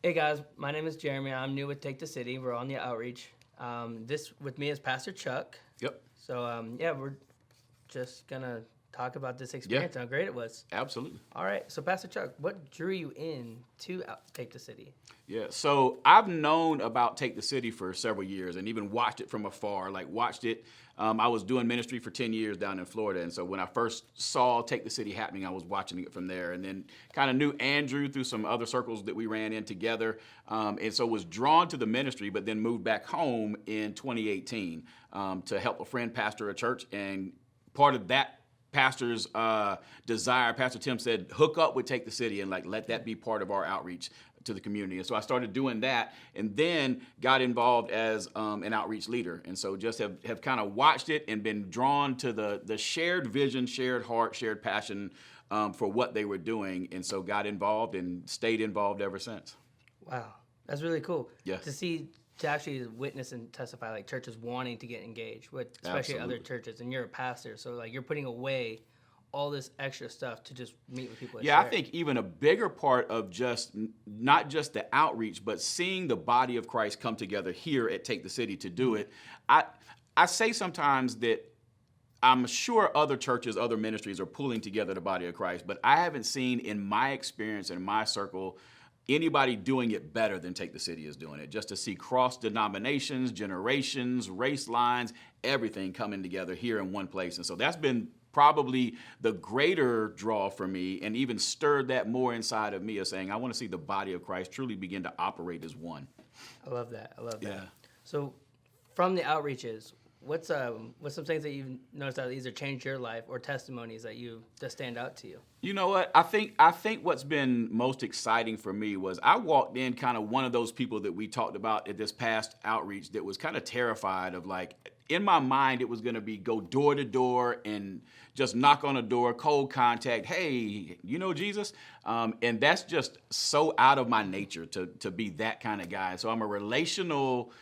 Hey guys, my name is Jeremy. I'm new with Take the City. We're on the outreach. This with me is Pastor Chuck. Yep. So yeah, we're just gonna talk about this Yeah. experience, how great it was. Absolutely. All right, so Pastor Chuck, what drew you in to Take the City? Yeah. So I've known about Take the City for several years and even watched it from afar. Like watched it. I was doing ministry for 10 years down in Florida. And so when I first saw Take the City happening, I was watching it from there and then kind of knew Andrew through some other circles that we ran in together. And so was drawn to the ministry, but then moved back home in 2018 to help a friend pastor a church. And part of that pastor's desire, Pastor Tim said, hook up with Take the City and like let that be part of our outreach to the community. And so I started doing that and then got involved as an outreach leader. And so just have kind of watched it and been drawn to the shared vision, shared heart, shared passion for what they were doing. And so got involved and stayed involved ever since. Wow, that's really cool. Yeah. To actually witness and testify like churches wanting to get engaged with, especially Absolutely. other churches, and you're a pastor, so like you're putting away all this extra stuff to just meet with people. And Yeah, I share. think even a bigger part of just not just the outreach, but seeing the body of Christ come together here at Take the City to do it. I say sometimes that I'm sure other churches, other ministries are pulling together the body of Christ, but I haven't seen in my experience, in my circle, anybody doing it better than Take the City is doing it. Just to see cross denominations, generations, race lines, everything coming together here in one place. And so that's been probably the greater draw for me and even stirred that more inside of me of saying, I want to see the body of Christ truly begin to operate as one. I love that. I love that. Yeah. So, from the outreaches, what's some things that you've noticed that either changed your life or testimonies that stand out to you? You know what? I think what's been most exciting for me was I walked in kind of one of those people that we talked about at this past outreach that was kind of terrified of like, in my mind, it was going to be go door to door and just knock on a door, cold contact. Hey, you know Jesus? And that's just so out of my nature to be that kind of guy. So I'm a relational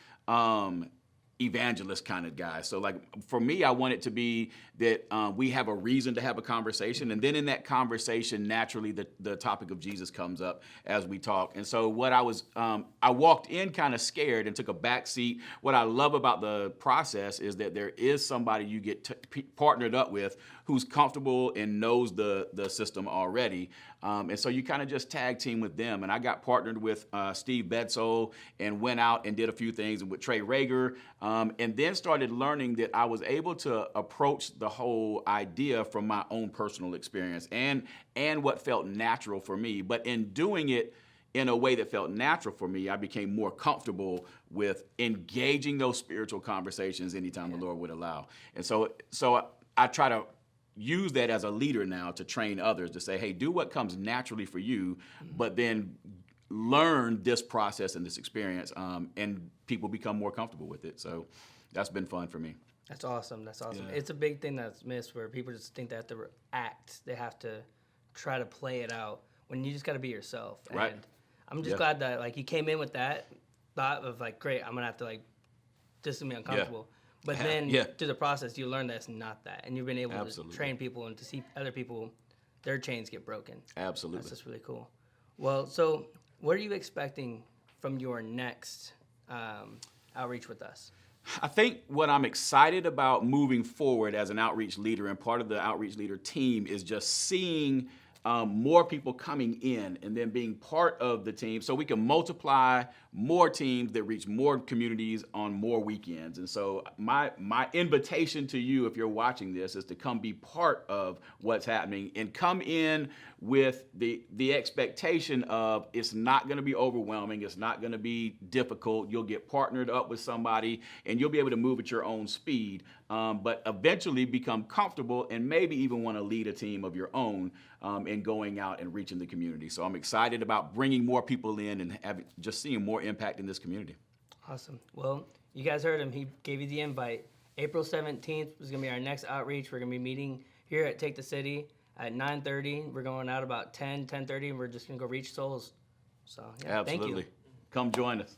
evangelist kind of guy. So like for me, I want it to be that we have a reason to have a conversation. And then in that conversation, naturally, the topic of Jesus comes up as we talk. And so what I walked in kind of scared and took a back seat. What I love about the process is that there is somebody you get partnered up with who's comfortable and knows the system already. And so you kind of just tag team with them. And I got partnered with Steve Bedsole and went out and did a few things with Trey Rager. And then started learning that I was able to approach the whole idea from my own personal experience and what felt natural for me. But in doing it in a way that felt natural for me, I became more comfortable with engaging those spiritual conversations anytime the Lord would allow. And so I try to use that as a leader now to train others to say, hey, do what comes naturally for you, but then learn this process and this experience, and people become more comfortable with it. So that's been fun for me. That's awesome. That's awesome. Yeah. It's a big thing that's missed where people just think they have to act. They have to try to play it out when you just got to be yourself. Right. And I'm just glad that like you came in with that thought of like, great, I'm gonna have to like, this is gonna be uncomfortable. But then through the process, you learn that it's not that, and you've been able to train people and to see other people, their chains get broken. Absolutely. That's just really cool. Well, so what are you expecting from your next outreach with us? I think what I'm excited about moving forward as an outreach leader and part of the outreach leader team is just seeing more people coming in and then being part of the team so we can multiply more teams that reach more communities on more weekends. And so my invitation to you, if you're watching this, is to come be part of what's happening and come in with the expectation of it's not going to be overwhelming. It's not going to be difficult. You'll get partnered up with somebody and you'll be able to move at your own speed, but eventually become comfortable and maybe even want to lead a team of your own and going out and reaching the community. So I'm excited about bringing more people in and just seeing more impact in this community. Awesome. Well, you guys heard him. He gave you the invite. April 17th is going to be our next outreach. We're going to be meeting here at Take the City at 9:30. We're going out about 10:30, and we're just going to go reach souls. So, yeah, Absolutely. Thank you. Come join us.